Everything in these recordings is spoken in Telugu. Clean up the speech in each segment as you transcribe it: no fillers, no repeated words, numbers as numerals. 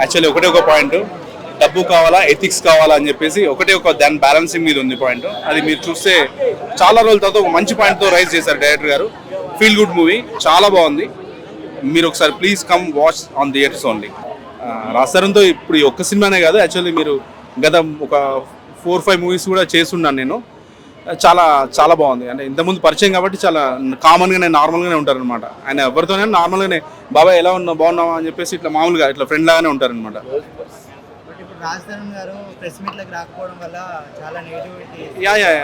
యాక్చువల్లీ ఒకటే ఒక పాయింట్, డబ్బు కావాలా ఎథిక్స్ కావాలా అని చెప్పేసి ఒకటే ఒక దాని బ్యాలెన్సింగ్ మీద ఉంది పాయింట్. అది మీరు చూస్తే చాలా రోజుల తర్వాత ఒక మంచి పాయింట్తో రైజ్ చేశారు డైరెక్టర్ గారు. ఫీల్ గుడ్ మూవీ, చాలా బాగుంది. మీరు ఒకసారి please come watch on theatres only. రాస్తారంతో ఇప్పుడు ఈ ఒక్క సినిమానే కాదు, యాక్చువల్లీ మీరు గత ఒక 4-5 మూవీస్ కూడా చేస్తున్నాను నేను. చాలా చాలా బాగుంది. అంటే ఇంతకుముందు పరిచయం కాబట్టి చాలా కామన్గానే నార్మల్గానే ఉంటారనమాట. ఆయన ఎవరితోనే నార్మల్గానే బాబాయ్ ఎలా ఉన్నావు బాగున్నావా అని చెప్పేసి ఇట్లా మామూలుగా ఇట్లా ఫ్రెండ్ లాగానే ఉంటారనమాట.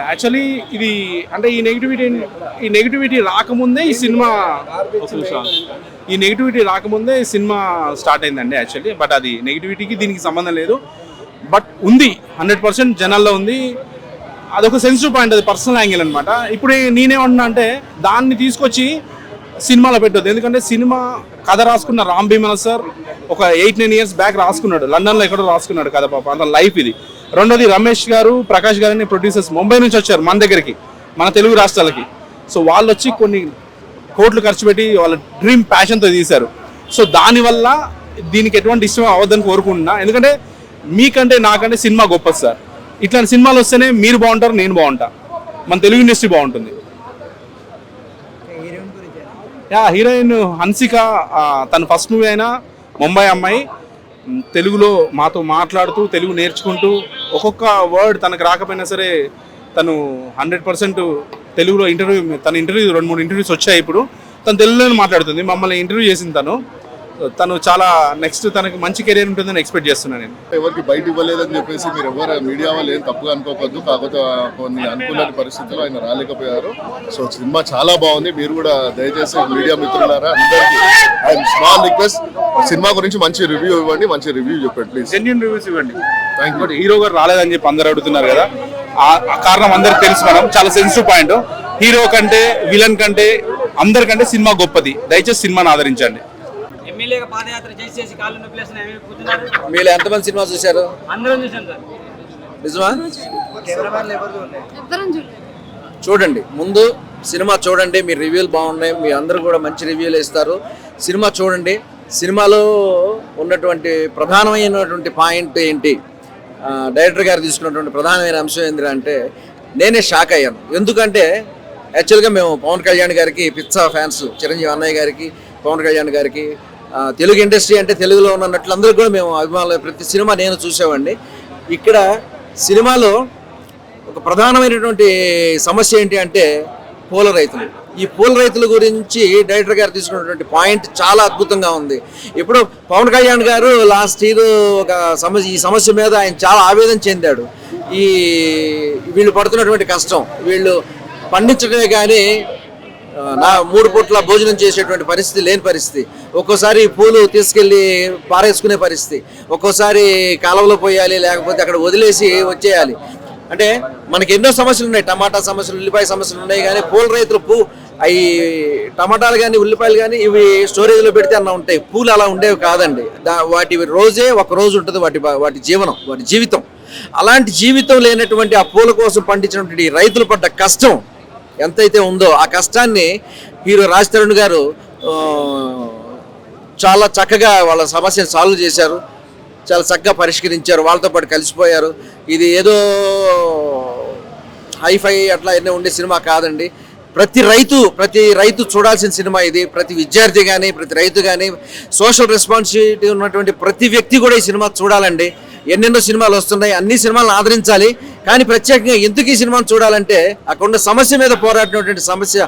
యాక్చువల్లీ ఇది అంటే ఈ నెగిటివిటీ రాకముందే ఈ నెగిటివిటీ స్టార్ట్ అయిందండి యాక్చువల్లీ. బట్ అది నెగిటివిటీకి దీనికి సంబంధం లేదు. బట్ ఉంది 100% జనాల్లో ఉంది. అదొక సెన్సిటివ్ పాయింట్, అది పర్సనల్ యాంగిల్ అనమాట. ఇప్పుడు నేనేమంటున్నా అంటే దాన్ని తీసుకొచ్చి సినిమాలో పెట్టొద్దు. ఎందుకంటే సినిమా కథ రాసుకున్న రామ్ భీమన్ సార్ ఒక 8-9 ఇయర్స్ బ్యాక్ రాసుకున్నాడు, లండన్లో ఎక్కడో రాసుకున్నాడు కథ. పాప అంత లైఫ్ ఇది. రెండోది రమేష్ గారు, ప్రకాష్ గారు అనే ప్రొడ్యూసర్స్ ముంబై నుంచి వచ్చారు మన దగ్గరికి, మన తెలుగు రాష్ట్రాలకి. సో వాళ్ళు వచ్చి కొన్ని కోట్లు ఖర్చు పెట్టి వాళ్ళ డ్రీమ్ ప్యాషన్తో తీశారు. సో దానివల్ల దీనికి ఎటువంటి ఇష్టం అవ్వద్దని కోరుకుంటున్నా. ఎందుకంటే మీకంటే నాకంటే సినిమా గొప్పది సార్. ఇట్లాంటి సినిమాలు వస్తేనే మీరు బాగుంటారు, నేను బాగుంటా, మన తెలుగు ఇండస్ట్రీ బాగుంటుంది. హీరోయిన్ హన్సిక, తన ఫస్ట్ మూవీ అయినా ముంబై అమ్మాయి, తెలుగులో మాతో మాట్లాడుతూ తెలుగు నేర్చుకుంటూ ఒక్కొక్క వర్డ్ తనకు రాకపోయినా సరే తను 100% తెలుగులో తన ఇంటర్వ్యూ 2-3 ఇంటర్వ్యూస్ వచ్చాయి. ఇప్పుడు తను తెలుగులోనే మాట్లాడుతుంది. మమ్మల్ని ఇంటర్వ్యూ చేసింది తను చాలా నెక్స్ట్ తనకి మంచి కెరీర్ ఉంటుందని ఎక్స్పెక్ట్ చేస్తున్నాను నేను. ఎవరికి బయట ఇవ్వలేదని చెప్పేసి మీరు ఎవరు మీడియా వాళ్ళు ఏం తప్పుగా అనుకోవద్దు. కాకపోతే కొన్ని అనుకూల పరిస్థితుల్లో ఆయన రాలేకపోయారు. సో సినిమా చాలా బాగుంది. మీరు కూడా దయచేసి మీడియా మిత్రులారా అందరికీ స్మాల్ రిక్వెస్ట్, సినిమా గురించి మంచి రివ్యూ ఇవ్వండి, మంచి రివ్యూ చెప్పండి ప్లీజ్. జెన్యూన్ రివ్యూస్ ఇవ్వండి. Thank you. హీరో గారు రాలేదని చెప్పి అందరు అడుగుతున్నారు కదా, ఆ కారణం అందరికి తెలుసు. మనం చాలా సెన్సిటివ్ పాయింట్. హీరో కంటే విలన్ కంటే అందరికంటే సినిమా గొప్పది. దయచేసి సినిమాని ఆదరించండి. మీరు ఎంతమంది సినిమా చూశారు? నిజమా? చూడండి, ముందు సినిమా చూడండి. మీ రివ్యూలు బాగున్నాయి, మీ అందరూ కూడా మంచి రివ్యూలు ఇస్తారు. సినిమా చూడండి. సినిమాలో ఉన్నటువంటి ప్రధానమైనటువంటి పాయింట్ ఏంటి, డైరెక్టర్ గారు తీసుకున్నటువంటి ప్రధానమైన అంశం ఏంటంటే నేనే షాక్ అయ్యాను. ఎందుకంటే యాక్చువల్గా మేము పవన్ కళ్యాణ్ గారికి పిచ్చా ఫ్యాన్స్, చిరంజీవి అన్నయ్య గారికి, పవన్ కళ్యాణ్ గారికి, తెలుగు ఇండస్ట్రీ అంటే తెలుగులో ఉన్నట్లు అందరూ కూడా మేము అభిమానులు. ప్రతి సినిమా నేను చూసేవాడిని. ఇక్కడ సినిమాలో ఒక ప్రధానమైనటువంటి సమస్య ఏంటి అంటే పూల రైతులు. ఈ పూల రైతుల గురించి డైరెక్టర్ గారు తీసుకున్నటువంటి పాయింట్ చాలా అద్భుతంగా ఉంది. ఇప్పుడు పవన్ కళ్యాణ్ గారు లాస్ట్ ఇయర్ ఒక ఈ సమస్య మీద ఆయన చాలా ఆవేదన చెందాడు. వీళ్ళు పడుతున్నటువంటి కష్టం, వీళ్ళు పండించడమే కానీ 3 పూట్ల భోజనం చేసేటువంటి పరిస్థితి లేని పరిస్థితి. ఒక్కోసారి పూలు తీసుకెళ్ళి పారేసుకునే పరిస్థితి, ఒక్కోసారి కాలువలో పోయాలి, లేకపోతే అక్కడ వదిలేసి వచ్చేయాలి. అంటే మనకి ఎన్నో సమస్యలు ఉన్నాయి. టమాటా సమస్యలు, ఉల్లిపాయ సమస్యలు ఉన్నాయి. కానీ పూల రైతులు అవి టమాటాలు కానీ ఉల్లిపాయలు కానీ ఇవి స్టోరేజ్లో పెడితే అన్న ఉంటాయి. పూలు అలా ఉండేవి కాదండి. వాటి రోజే ఒక రోజు ఉంటుంది, వాటి జీవనం, వాటి జీవితం. అలాంటి జీవితం లేనటువంటి ఆ పూల కోసం పండించినటువంటి రైతులు పడ్డ కష్టం ఎంతైతే ఉందో ఆ కష్టాన్ని హీరో రాజ్ తరుణ్ గారు చాలా చక్కగా వాళ్ళ సమస్యను సాల్వ్ చేశారు, చాలా చక్కగా పరిష్కరించారు, వాళ్ళతో పాటు కలిసిపోయారు. ఇది ఏదో హైఫై అట్లా ఎన్నో ఉండే సినిమా కాదండి. ప్రతి రైతు చూడాల్సిన సినిమా ఇది. ప్రతి విద్యార్థి కానీ, ప్రతి రైతు కానీ, సోషల్ రెస్పాన్సిబిలిటీ ఉన్నటువంటి ప్రతి వ్యక్తి కూడా ఈ సినిమా చూడాలండి. ఎన్నెన్నో సినిమాలు వస్తున్నాయి, అన్ని సినిమాలను ఆదరించాలి. కానీ ప్రత్యేకంగా ఎందుకు ఈ సినిమాను చూడాలంటే అక్కడున్న సమస్య మీద పోరాడినటువంటి సమస్య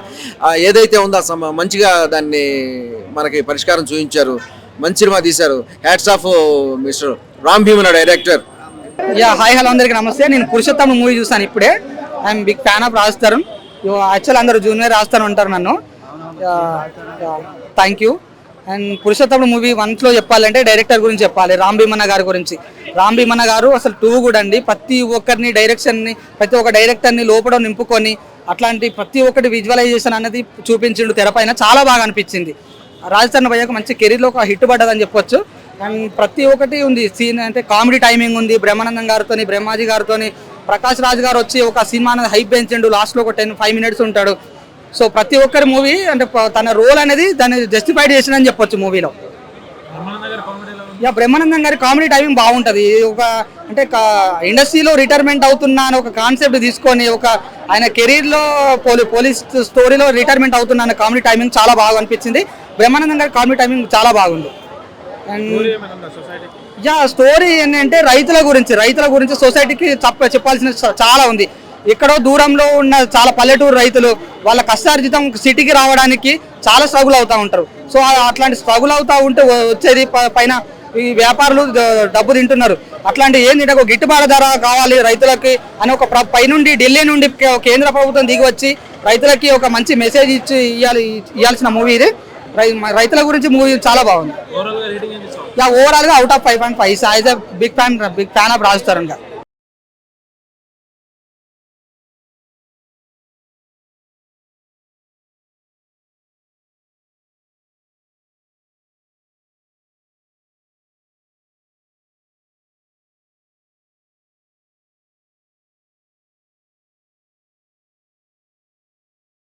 ఏదైతే ఉందో మంచిగా దాన్ని మనకి పరిష్కారం చూపించారు. మంచి సినిమా తీశారు. Hats off mister Ram Bhiman director. Hi hello అందరికీ నమస్తే. నేను పురుషోత్తమ మూవీ చూసాను ఇప్పుడే. I'm big fan of Raj Tarun. Actual అందరూ జూనియర్ రాజ్ తరుణ్ అంటారు నన్ను. Thank you. And Purushottamudu movie 1లో చెప్పాలంటే డైరెక్టర్ గురించి చెప్పాలి, రామ్ భీమన్న గారి గురించి. రామ్ భీమన్న గారు అసలు 2 కూడా అండి. ప్రతి ఒక్కరిని ప్రతి ఒక్క డైరెక్టర్ని లోపల నింపుకొని అట్లాంటి ప్రతి ఒక్కటి విజువలైజేషన్ అనేది చూపించిండు తెరపైన. చాలా బాగా అనిపించింది. రాజ్ తరుణ్ భయ్యకు మంచి కెరీర్లో ఒక హిట్ పడ్డదని చెప్పొచ్చు. అండ్ ప్రతి ఒక్కటి ఉంది. సీన్ అంటే కామెడీ టైమింగ్ ఉంది. బ్రహ్మానందం గారితో, బ్రహ్మాజీ గారితో, ప్రకాష్ రాజ్ గారు వచ్చి ఒక సినిమా అనేది హైప్ పెంచిండు. లాస్ట్లో ఒక 10-5 మినిట్స్ ఉంటాడు. సో ప్రతి ఒక్కరి మూవీ అంటే తన రోల్ అనేది దాన్ని జస్టిఫైడ్ చేసిందని చెప్పొచ్చు మూవీలో. యా బ్రహ్మానందం గారి కామెడీ టైమింగ్ బాగుంటుంది. ఒక అంటే ఇండస్ట్రీలో రిటైర్మెంట్ అవుతున్నా అని ఒక కాన్సెప్ట్ తీసుకొని ఒక ఆయన కెరీర్లో పోలీస్ స్టోరీలో రిటైర్మెంట్ అవుతున్నా అనే కామెడీ టైమింగ్ చాలా బాగా అనిపించింది. బ్రహ్మానందం గారి కామెడీ టైమింగ్ చాలా బాగుంది. అండ్ యా స్టోరీ ఏంటంటే రైతుల గురించి సొసైటీకి చెప్పాల్సిన చాలా ఉంది. ఎక్కడో దూరంలో ఉన్న చాలా పల్లెటూరు రైతులు వాళ్ళ కష్టార్జితం సిటీకి రావడానికి చాలా స్ట్రగుల్ అవుతూ ఉంటారు. సో అట్లాంటి స్ట్రగుల్ అవుతూ ఉంటే వచ్చేది పైన ఈ వ్యాపారులు డబ్బు తింటున్నారు. అట్లాంటి ఏంది ఒక గిట్టుబాటు ధర కావాలి రైతులకి అని ఒక పైనుండి ఢిల్లీ నుండి కేంద్ర ప్రభుత్వం దిగి వచ్చి రైతులకి ఒక మంచి మెసేజ్ ఇచ్చి ఇవ్వాల్సిన మూవీ ఇది. రైతుల గురించి మూవీ చాలా బాగుంది. ఓవరాల్ గా out of 5.5. Big fan of Raj Tarun గారు.